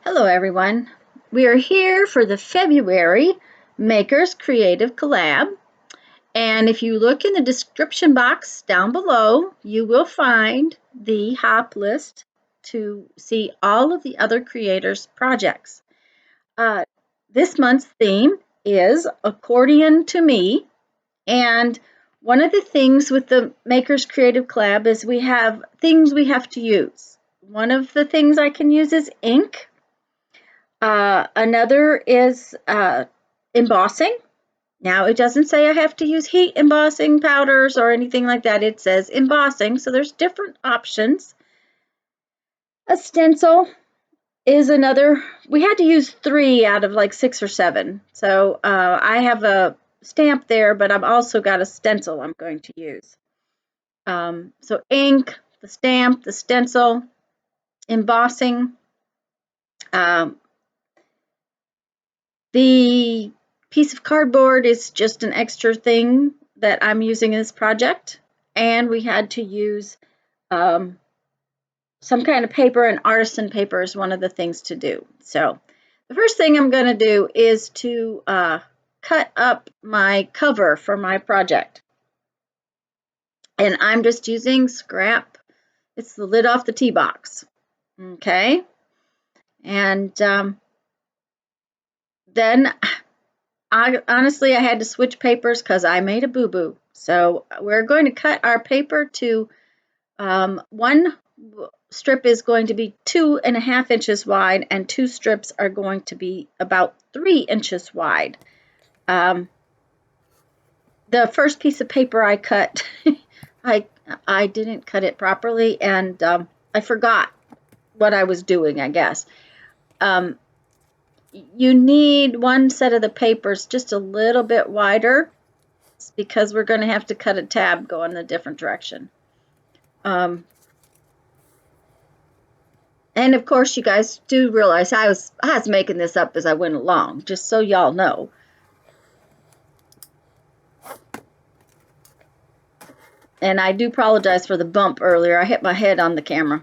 Hello everyone. We are here for the February Makers Creative Collab. And if you look in the description box down below, you will find the hop list to see all of the other creators' projects. This month's theme is Accordion to Me. And one of the things with the Makers Creative Collab is we have things we have to use. One of the things I can use is ink. Another is embossing. Now, it doesn't say I have to use heat embossing powders or anything like that. It says embossing, so there's different options. A stencil is another. We had to use 3 out of like 6 or 7. So I have a stamp there, but I've also got a stencil I'm going to use. So ink, the stamp, the stencil, embossing. The piece of cardboard is just an extra thing that I'm using in this project, and we had to use some kind of paper, and artisan paper is one of the things to do. So the first thing I'm going to do is to cut up my cover for my project, and I'm just using scrap. It's the lid off the tea box. Okay, and then honestly, I had to switch papers because I made a boo-boo. So we're going to cut our paper to one strip is going to be 2.5 inches wide, and 2 strips are going to be about 3 inches wide. The first piece of paper I cut, I didn't cut it properly, and I forgot what I was doing, I guess. You need one set of the papers just a little bit wider because we're going to have to cut a tab going in a different direction. And of course, you guys do realize I was making this up as I went along, just so y'all know. And I do apologize for the bump earlier. I hit my head on the camera.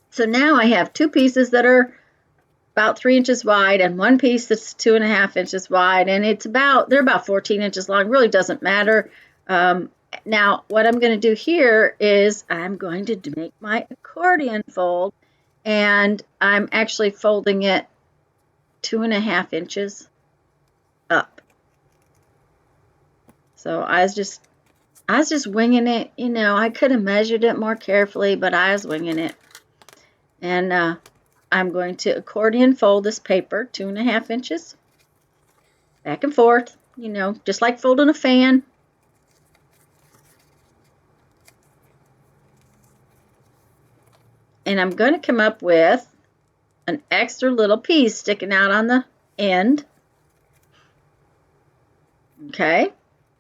So now I have 2 pieces that are about 3 inches wide and 1 piece that's 2.5 inches wide, and they're about 14 inches long. Really doesn't matter. Now what I'm going to do here is I'm going to make my accordion fold, and I'm actually folding it 2.5 inches up. So I was just winging it. You know, I could have measured it more carefully, but I was winging it. And I'm going to accordion fold this paper 2.5 inches back and forth, you know, just like folding a fan. And I'm going to come up with an extra little piece sticking out on the end. Okay,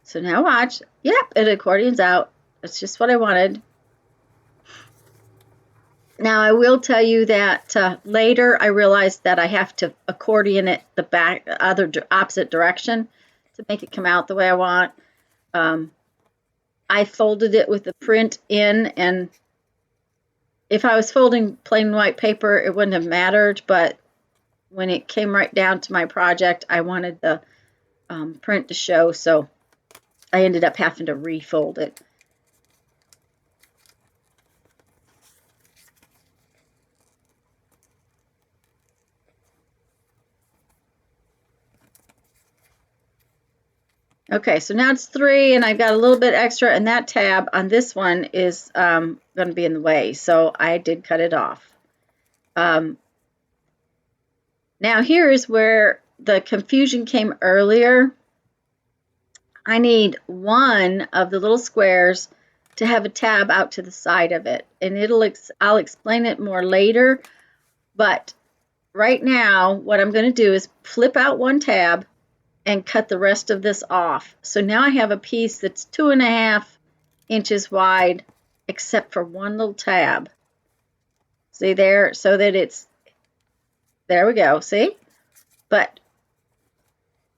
so now watch. Yep, it accordions out. That's just what I wanted. Now I will tell you that later I realized that I have to accordion it the opposite direction to make it come out the way I want. I folded it with the print in, and if I was folding plain white paper, it wouldn't have mattered, but when it came right down to my project, I wanted the print to show, so I ended up having to refold it. Okay, so now it's 3, and I've got a little bit extra, and that tab on this one is going to be in the way, so I did cut it off. Now here is where the confusion came earlier. I need one of the little squares to have a tab out to the side of it, and I'll explain it more later, but right now what I'm going to do is flip out one tab and cut the rest of this off. So now I have a piece that's 2.5 inches wide, except for one little tab. See there? So that it's, there we go, see? But,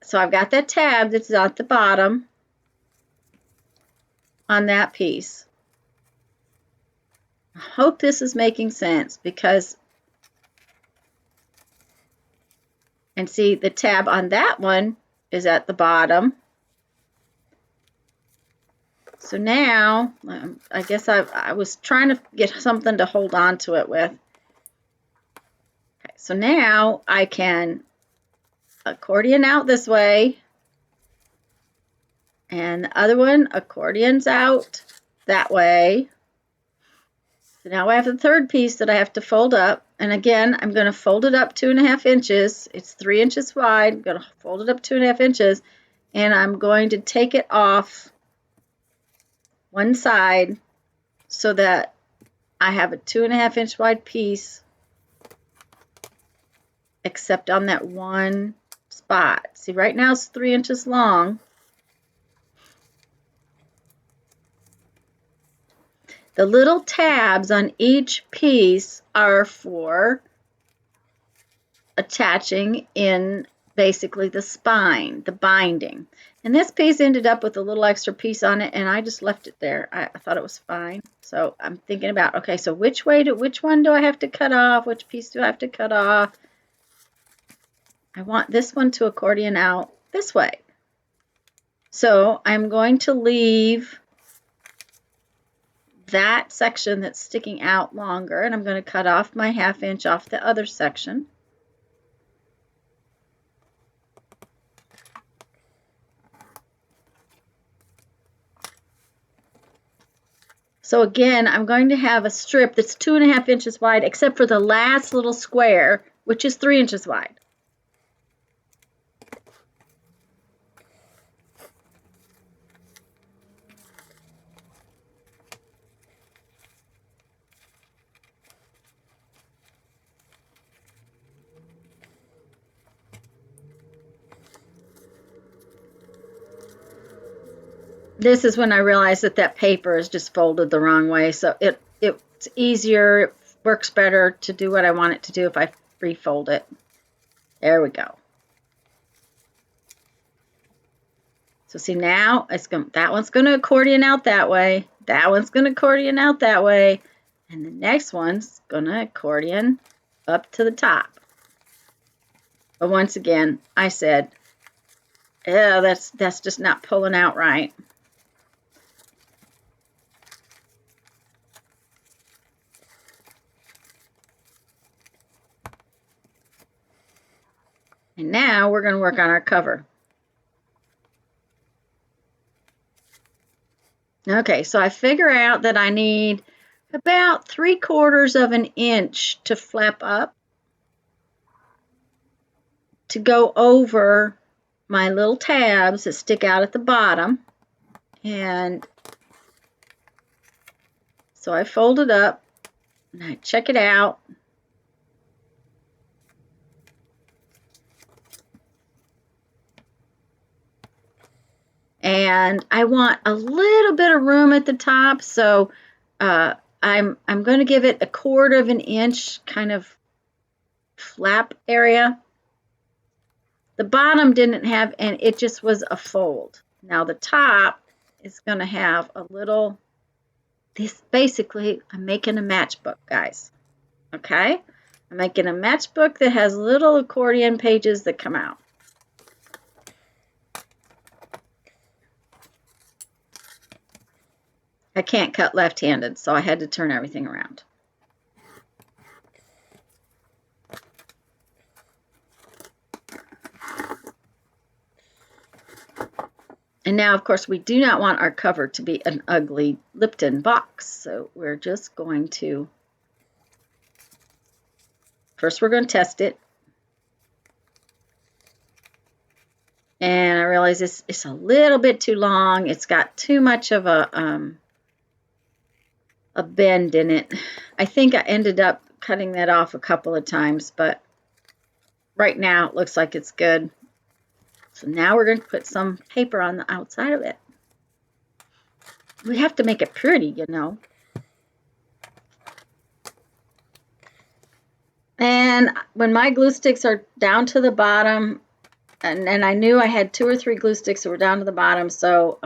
so I've got that tab that's at the bottom on that piece. I hope this is making sense, because And see, the tab on that one is at the bottom. So now, I guess I was trying to get something to hold on to it with. Okay, so now I can accordion out this way. And the other one, accordions out that way. So now I have the third piece that I have to fold up. And again, I'm going to fold it up 2.5 inches. It's 3 inches wide. I'm going to fold it up 2.5 inches. And I'm going to take it off one side so that I have a 2.5 inch wide piece, except on that one spot. See, right now it's 3 inches long. The little tabs on each piece are for attaching in basically the spine, the binding. And this piece ended up with a little extra piece on it, and I just left it there. I thought it was fine. So I'm thinking about, okay, so which one do I have to cut off? Which piece do I have to cut off? I want this one to accordion out this way. So I'm going to leave that section that's sticking out longer, and I'm going to cut off my 1/2 inch off the other section. So again, I'm going to have a strip that's 2.5 inches wide, except for the last little square, which is 3 inches wide. This is when I realized that that paper is just folded the wrong way. So it's easier, it works better to do what I want it to do if I refold it. There we go. So see, now that one's going to accordion out that way. That one's going to accordion out that way. And the next one's going to accordion up to the top. But once again, I said, yeah, that's just not pulling out right. And now we're going to work on our cover. Okay, so I figure out that I need about 3/4 of an inch to flap up to go over my little tabs that stick out at the bottom. And so I fold it up and I check it out. And I want a little bit of room at the top, so I'm going to give it 1/4 of an inch kind of flap area. The bottom didn't have, and it just was a fold. Now the top is going to have a little, this basically, I'm making a matchbook, guys. Okay? I'm making a matchbook that has little accordion pages that come out. I can't cut left-handed, so I had to turn everything around. And now, of course, we do not want our cover to be an ugly Lipton box, so we're just going to, first we're going to test it. And I realize it's a little bit too long. It's got too much of a bend in it. I think I ended up cutting that off a couple of times, but right now it looks like it's good. So now we're going to put some paper on the outside of it. We have to make it pretty, you know. And when my glue sticks are down to the bottom, and I knew I had 2 or 3 glue sticks that were down to the bottom, so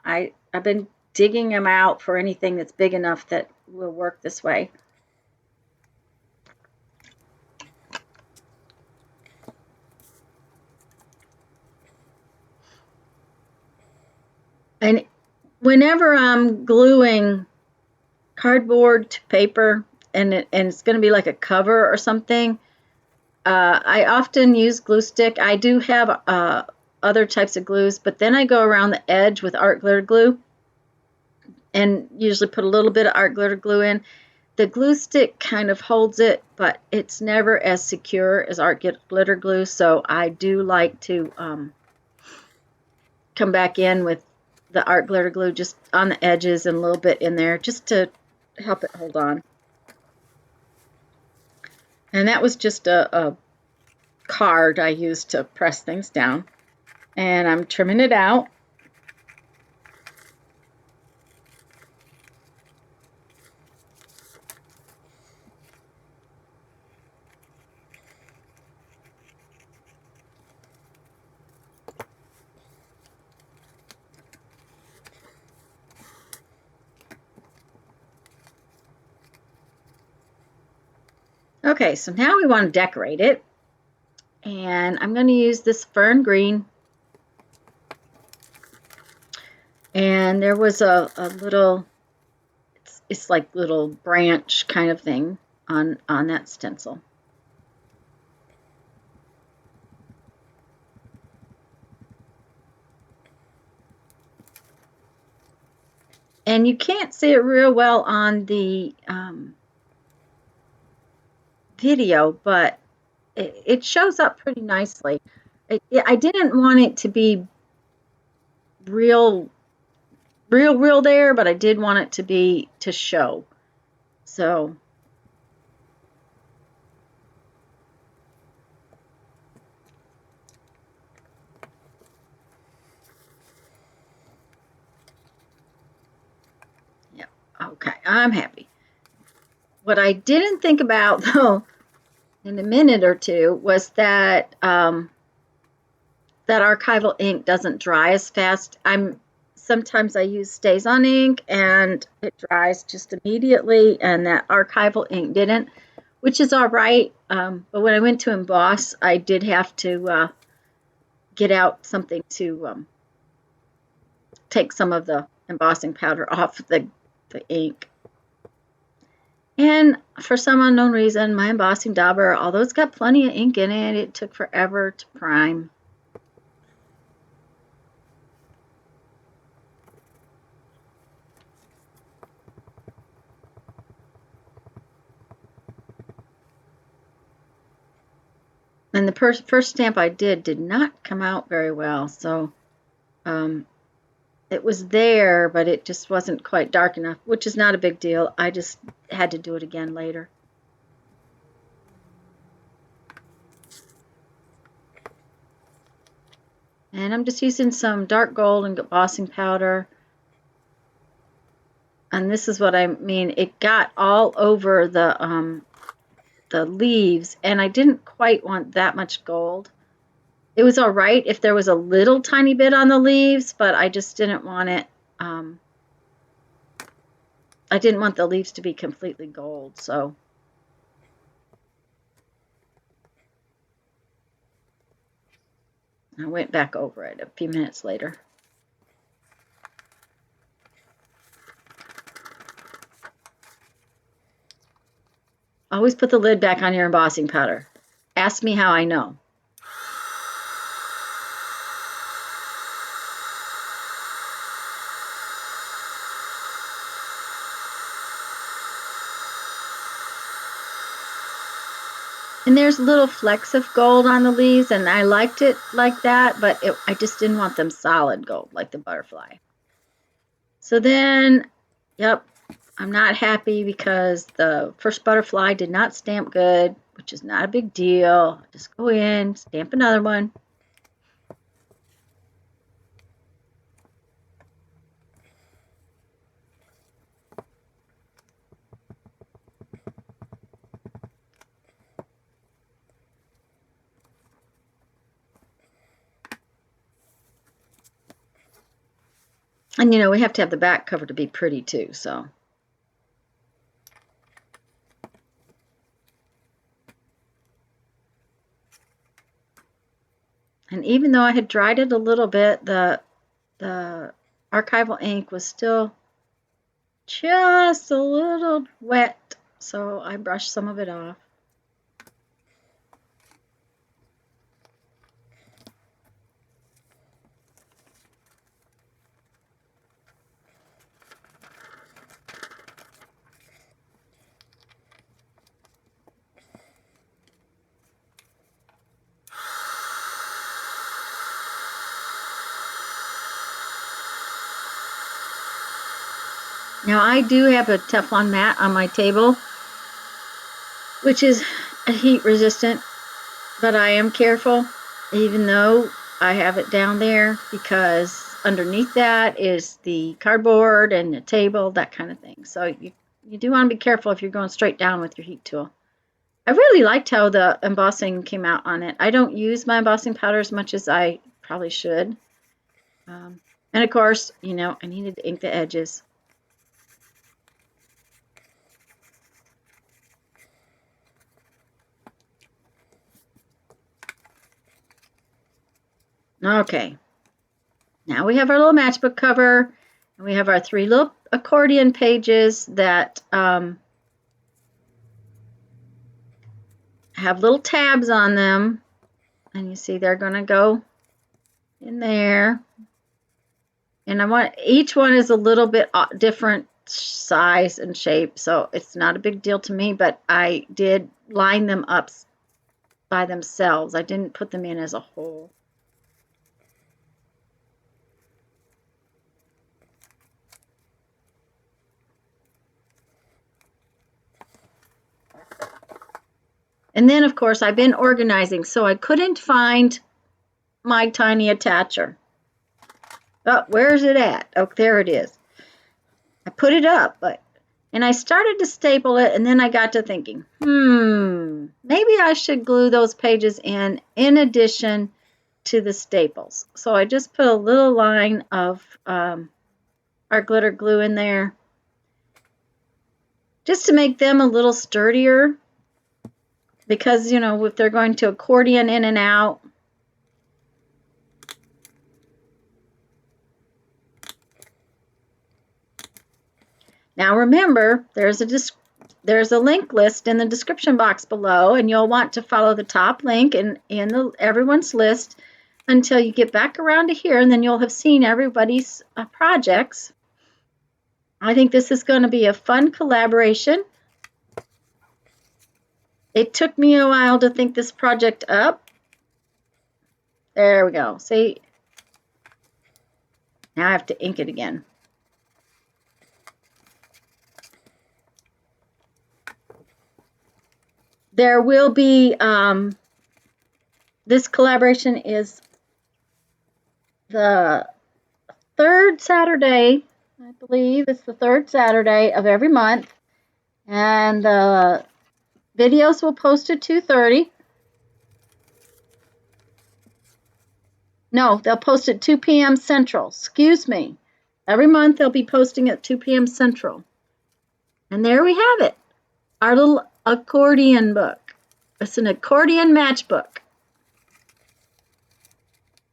I've been digging them out for anything that's big enough that will work this way. whenever I'm gluing cardboard to paper and it's going to be like a cover or something, I often use glue stick. I do have other types of glues, but then I go around the edge with art glitter glue and usually put a little bit of art glitter glue in. The glue stick kind of holds it, but it's never as secure as art glitter glue, so I do like to come back in with the art glitter glue just on the edges and a little bit in there just to help it hold on. And that was just a card I used to press things down. And I'm trimming it out. Okay, so now we want to decorate it. And I'm going to use this fern green. And there was a little, it's like little branch kind of thing on that stencil. And you can't see it real well on the video, but it shows up pretty nicely. I didn't want it to be real there, but I did want it to be to show. So yeah, okay, I'm happy. What I didn't think about though in a minute or two was that that archival ink doesn't dry as fast. Sometimes I use StazOn ink and it dries just immediately, and that archival ink didn't, which is all right. But when I went to emboss, I did have to get out something to take some of the embossing powder off the ink. And for some unknown reason, my embossing dauber, although it's got plenty of ink in it, it took forever to prime. And the first stamp I did not come out very well, so it was there, but it just wasn't quite dark enough, which is not a big deal. I just had to do it again later. And I'm just using some dark gold and embossing powder. And this is what I mean. It got all over the leaves, and I didn't quite want that much gold. It was all right if there was a little tiny bit on the leaves, but I just didn't want it. I didn't want the leaves to be completely gold, so. I went back over it a few minutes later. Always put the lid back on your embossing powder. Ask me how I know. And there's little flecks of gold on the leaves, and I liked it like that, but I just didn't want them solid gold like the butterfly. So then, yep, I'm not happy because the first butterfly did not stamp good, which is not a big deal. Just go in, stamp another one. And you know, we have to have the back cover to be pretty too, so. And even though I had dried it a little bit, the archival ink was still just a little wet, so I brushed some of it off. Now I do have a Teflon mat on my table, which is heat resistant, but I am careful even though I have it down there, because underneath that is the cardboard and the table, that kind of thing. So you do want to be careful if you're going straight down with your heat tool. I really liked how the embossing came out on it. I don't use my embossing powder as much as I probably should. And of course, you know, I needed to ink the edges. Okay, now we have our little matchbook cover, and we have our 3 little accordion pages that have little tabs on them, and you see they're going to go in there. And I want, each one is a little bit different size and shape, so it's not a big deal to me, but I did line them up by themselves. I didn't put them in as a whole. And then, of course, I've been organizing, so I couldn't find my tiny attacher. Oh, where's it at? Oh, there it is. I put it up, and I started to staple it, and then I got to thinking, maybe I should glue those pages in addition to the staples. So I just put a little line of our glitter glue in there, just to make them a little sturdier, because, you know, if they're going to accordion in and out. Now remember, there's a link list in the description box below, and you'll want to follow the top link in everyone's list until you get back around to here, and then you'll have seen everybody's projects. I think this is going to be a fun collaboration. It took me a while to think this project up. There we go. See? Now I have to ink it again. There will be, this collaboration is the 3rd Saturday, I believe. It's the 3rd Saturday of every month. And the videos will post at 2:30. No, they'll post at 2 p.m. Central. Excuse me. Every month they'll be posting at 2 p.m. Central. And there we have it. Our little accordion book. It's an accordion matchbook.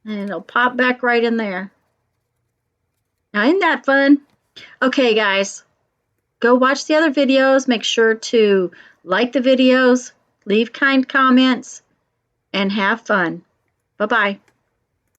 And it'll pop back right in there. Now, isn't that fun? Okay, guys. Go watch the other videos. Make sure to like the videos, leave kind comments, and have fun. Bye-bye.